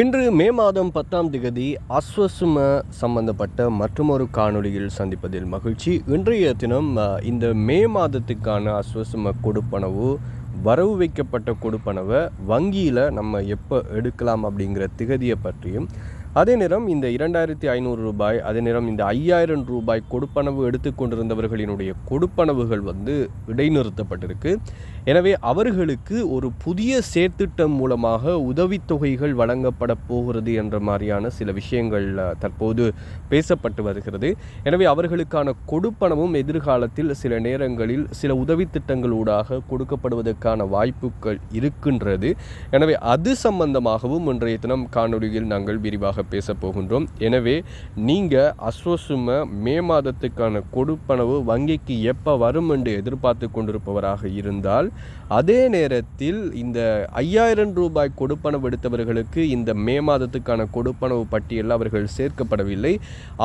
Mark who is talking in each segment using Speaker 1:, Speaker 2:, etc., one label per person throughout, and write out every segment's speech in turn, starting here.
Speaker 1: இன்று மே மாதம் 10ஆம் திகதி அஸ்வசும சம்பந்தப்பட்ட மற்றொரு காணொளியில் சந்திப்பதில் மகிழ்ச்சி. இன்றைய தினம் இந்த மே மாதத்துக்கான அஸ்வசும கொடுப்பனவு, வரவு வைக்கப்பட்ட கொடுப்பனவை வங்கியில் நம்ம எப்போ எடுக்கலாம் அப்படிங்கிற திகதியை பற்றியும், அதே நேரம் இந்த 2500 ரூபாய், அதே நேரம் இந்த 5000 ரூபாய் கொடுப்பனவு எடுத்துக்கொண்டிருந்தவர்களினுடைய கொடுப்பனவுகள் இடைநிறுத்தப்பட்டிருக்கு. எனவே அவர்களுக்கு ஒரு புதிய செயற்திட்டம் மூலமாக உதவித்தொகைகள் வழங்கப்பட போகிறது என்ற மாதிரியான சில விஷயங்கள் தற்போது பேசப்பட்டு வருகிறது. எனவே அவர்களுக்கான கொடுப்பனவும் எதிர்காலத்தில் சில நேரங்களில் சில உதவித்திட்டங்களூடாக கொடுக்கப்படுவதற்கான வாய்ப்புகள் இருக்கின்றது. எனவே அது சம்பந்தமாகவும் இன்றைய தினம் காணொலியில் நாங்கள் விரிவாக பேச போகின்றோம். எனவே நீங்கள் அஸ்வசும மே மாதத்துக்கான கொடுப்பனவு வங்கிக்கு எப்போ வரும் என்று எதிர்பார்த்து கொண்டிருப்பவராக இருந்தால், அதே நேரத்தில் இந்த 5000 ரூபாய் கொடுப்பனவு எடுத்தவர்களுக்கு இந்த மே மாதத்துக்கான கொடுப்பனவு பட்டியலில் அவர்கள் சேர்க்கப்படவில்லை.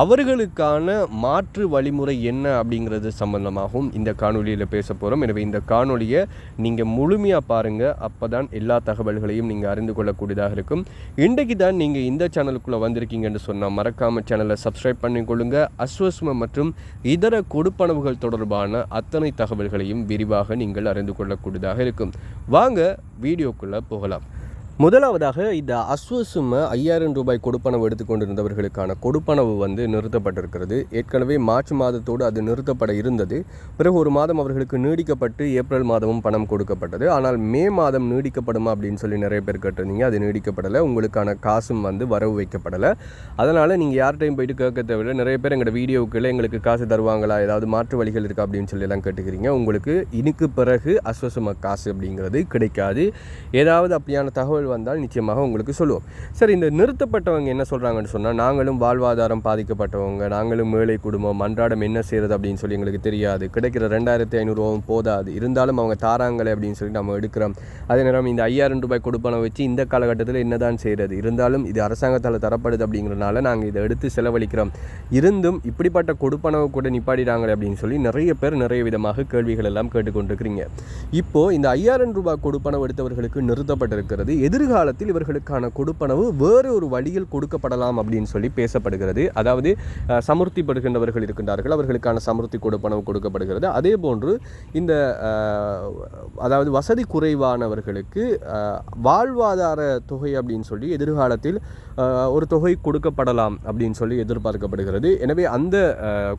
Speaker 1: அவர்களுக்கான மாற்று வழிமுறை என்ன அப்படிங்கிறது சம்பந்தமாகவும் இந்த காணொலியில் பேச போகிறோம். எனவே இந்த காணொலியை நீங்கள் முழுமையாக பாருங்கள். அப்போ தான் எல்லா தகவல்களையும் நீங்கள் அறிந்து கொள்ளக்கூடியதாக இருக்கும். இன்றைக்கு தான் நீங்கள் இந்த சேனலுக்குள்ளே வந்திருக்கீங்கன்னு சொன்னால் மறக்காமல் சேனலை சப்ஸ்கிரைப் பண்ணிக்கொள்ளுங்க. அஸ்வசும மற்றும் இதர கொடுப்பனவுகள் தொடர்பான அத்தனை தகவல்களையும் விரிவாக நீங்கள் அறிந்து கொள்ளக்கூடியதாக இருக்கும். வாங்க வீடியோக்குள்ளே போகலாம். முதலாவதாக இந்த அஸ்வசும 5000 ரூபாய் கொடுப்பனவு எடுத்துக்கொண்டிருந்தவர்களுக்கான கொடுப்பனவு நிறுத்தப்பட்டிருக்கிறது. ஏற்கனவே மார்ச் மாதத்தோடு அது நிறுத்தப்பட இருந்தது. பிறகு ஒரு மாதம் அவர்களுக்கு நீடிக்கப்பட்டு ஏப்ரல் மாதமும் பணம் கொடுக்கப்பட்டது. ஆனால் மே மாதம் நீடிக்கப்படுமா அப்படின்னு சொல்லி நிறைய பேர் கேட்டிருந்தீங்க. அது நீடிக்கப்படலை. உங்களுக்கான காசும் வரவு வைக்கப்படலை. அதனால் நீங்கள் யார்கிட்டையும் போயிட்டு கேட்க தேவையில்லை. நிறைய பேர் எங்களோட வீடியோவுக்குள்ளே எங்களுக்கு காசு தருவாங்களா, ஏதாவது மாற்று வழிகள் இருக்கா அப்படின்னு சொல்லி எல்லாம் கேட்டுக்கிறீங்க. உங்களுக்கு இதுக்கு பிறகு அஸ்வசும காசு அப்படிங்கிறது கிடைக்காது. ஏதாவது அப்படியான தகவல் வந்தால் நிச்சயமாக உங்களுக்கு சொல்லுவோம். சரி, இந்த நிறுத்தப்பட்டவங்க என்ன சொல்கிறாங்கன்னு சொன்னால், நாங்களும் வாழ்வாதாரம் பாதிக்கப்பட்டவங்க, நாங்களும் ஏழை குடும்பம், அன்றாடம் என்ன செய்கிறது அப்படின்னு சொல்லி எங்களுக்கு தெரியாது, கிடைக்கிற 2500 ரூபாவும் போதாது, இருந்தாலும் அவங்க தாராங்களே அப்படின்னு சொல்லி நம்ம எடுக்கிறோம். அதே நேரம் இந்த 5000 ரூபாய் கொடுப்பனை வச்சு இந்த காலகட்டத்தில் என்னதான் செய்கிறது, இருந்தாலும் இது அரசாங்கத்தால் தரப்படுது அப்படிங்கிறனால நாங்கள் இதை எடுத்து செலவழிக்கிறோம், இருந்தும் இப்படிப்பட்ட கொடுப்பனவு கூட நிப்பாடிறாங்களே அப்படின்னு சொல்லி நிறைய பேர் நிறைய விதமாக கேள்விகள் எல்லாம் கேட்டுக்கொண்டிருக்கிறீங்க. இப்போது இந்த 5000 ரூபாய் கொடுப்பனவு எடுத்தவர்களுக்கு நிறுத்தப்பட்டிருக்கிறது. எதிர்காலத்தில் இவர்களுக்கான கொடுப்பனவு வேறு ஒரு வழியில் கொடுக்கப்படலாம் அப்படின்னு சொல்லி பேசப்படுகிறது. அதாவது சமுர்த்திப்படுகின்றவர்கள் இருக்கின்றார்கள், அவர்களுக்கான சமுர்த்தி கொடுப்பனவு கொடுக்கப்படுகிறது. அதே போன்று இந்த அதாவது வசதி குறைவானவர்களுக்கு வாழ்வாதார தொகை அப்படின்னு சொல்லி எதிர்காலத்தில் ஒரு தொகை கொடுக்கப்படலாம் அப்படின்னு சொல்லி எதிர்பார்க்கப்படுகிறது. எனவே அந்த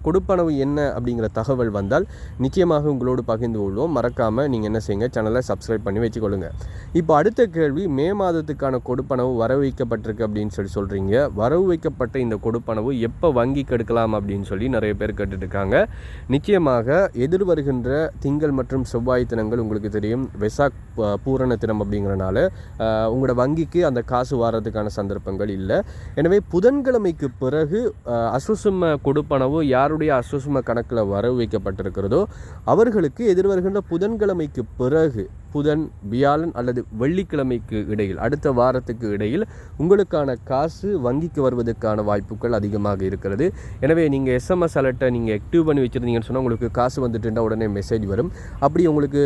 Speaker 1: கொடுப்பனவு என்ன அப்படிங்கிற தகவல் வந்தால் நிச்சயமாக உங்களோடு பகிர்ந்து கொள்வோம். மறக்காமல் நீங்கள் என்ன செய்யுங்க, சேனலை சப்ஸ்கிரைப் பண்ணி வச்சுக்கொள்ளுங்க. இப்போ அடுத்த கேள்வி, மே மாதத்துக்கான கொடுப்பனவு வரவு வைக்கப்பட்டிருக்கு அப்படின்னு சொல்கிறீங்க. வரவு வைக்கப்பட்ட இந்த கொடுப்பனவு எப்போ வங்கிக்கு எடுக்கலாம் அப்படின்னு சொல்லி நிறைய பேர் கேட்டுட்ருக்காங்க. நிச்சயமாக எதிர்வருகின்ற திங்கள் மற்றும் செவ்வாய் தினங்கள் உங்களுக்கு தெரியும், வெசாக் பூரண தினம் அப்படிங்கிறனால உங்களோட வங்கிக்கு அந்த காசு வாரத்துக்கான சந்தர்ப்பங்கள் இல்லை. எனவே புதன்கிழமைக்கு பிறகு அஸ்வசும கொடுப்பனவு யாருடைய அஸ்வசும கணக்கில் வரவு வைக்கப்பட்டிருக்கிறதோ அவர்களுக்கு எதிர்வருகின்ற புதன்கிழமைக்கு பிறகு, புதன், வியாழன் அல்லது வெள்ளிக்கிழமைக்கு இடையில், அடுத்த வாரத்துக்கு இடையில் உங்களுக்கான காசு வங்கிக்கு வருவதற்கான வாய்ப்புகள் அதிகமாக இருக்கிறது. எனவே நீங்கள் எஸ்எம்எஸ் அலர்ட்டை நீங்கள் ஆக்டிவ் பண்ணி வச்சுருந்தீங்கன்னு சொன்னால் உங்களுக்கு காசு வந்துட்டுன்னா உடனே மெசேஜ் வரும். அப்படி உங்களுக்கு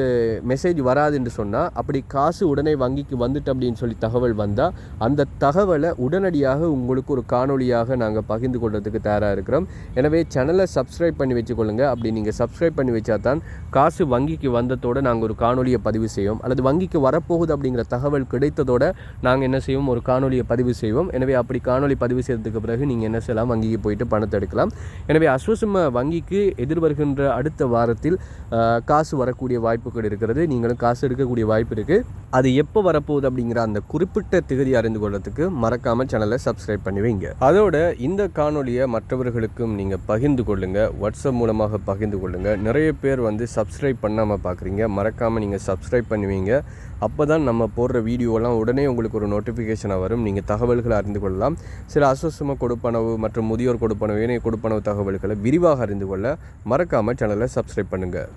Speaker 1: மெசேஜ் வராதுன்னு சொன்னால், அப்படி காசு உடனே வங்கிக்கு வந்துட்டு அப்படின்னு சொல்லி தகவல் வந்தால் அந்த தகவலை உடனடியாக உங்களுக்கு ஒரு காணொலியாக நாங்கள் பகிர்ந்து கொள்வதற்கு தயாராக இருக்கிறோம். எனவே சேனலை சப்ஸ்கிரைப் பண்ணி வச்சுக்கொள்ளுங்க. அப்படி நீங்கள் சப்ஸ்கிரைப் பண்ணி வச்சா தான் காசு வங்கிக்கு வந்ததோடு நாங்கள் ஒரு காணொலியை பதிவு செய்வோம், அல்லது வங்கிக்கு வரப்போகுது அப்படிங்கிற தகவல் கிடைத்ததோட நாங்கள் என்ன செய்வோம், ஒரு காணொலியை பதிவு செய்வோம். எனவே அப்படி காணொலி பதிவு செய்ததுக்கு பிறகு நீங்கள் என்ன செய்யலாம், வங்கிக்கு போயிட்டு பணத்தை எடுக்கலாம். எனவே அஸ்வசும வங்கிக்கு எதிர்வருகின்ற அடுத்த வாரத்தில் காசு வரக்கூடிய வாய்ப்புகள் இருக்கிறது. நீங்களும் காசு எடுக்கக்கூடிய வாய்ப்பு இருக்குது. அது எப்போ வரப்போகுது அப்படிங்கிற அந்த குறிப்பிட்ட திகதி அறிந்து கொள்வதற்கு மறக்காமல் சேனலை சப்ஸ்கிரைப் பண்ணி வைங்க. அதோட இந்த காணொலியை மற்றவர்களுக்கும் நீங்கள் பகிர்ந்து கொள்ளுங்கள், வாட்ஸ்அப் மூலமாக பகிர்ந்து கொள்ளுங்கள். நிறைய பேர் சப்ஸ்கிரைப் பண்ணாமல் பார்க்குறீங்க. மறக்காமல் நீங்கள் சப்ஸ்கிரைப் பண்ணுவீங்க. அப்போ தான் நம்ம போடுற வீடியோலாம் உடனே உங்களுக்கு ஒரு நோட்டிஃபிகேஷனாக வரும். நீங்கள் தகவல்களை அறிந்து கொள்ளலாம். சில அஸ்வசும கொடுப்பனவு மற்றும் முதியோர் கொடுப்பனவு, ஏனைய கொடுப்பனவு தகவல்களை விரிவாக அறிந்து கொள்ள மறக்காமல் சேனலை சப்ஸ்கிரைப் பண்ணுங்கள்.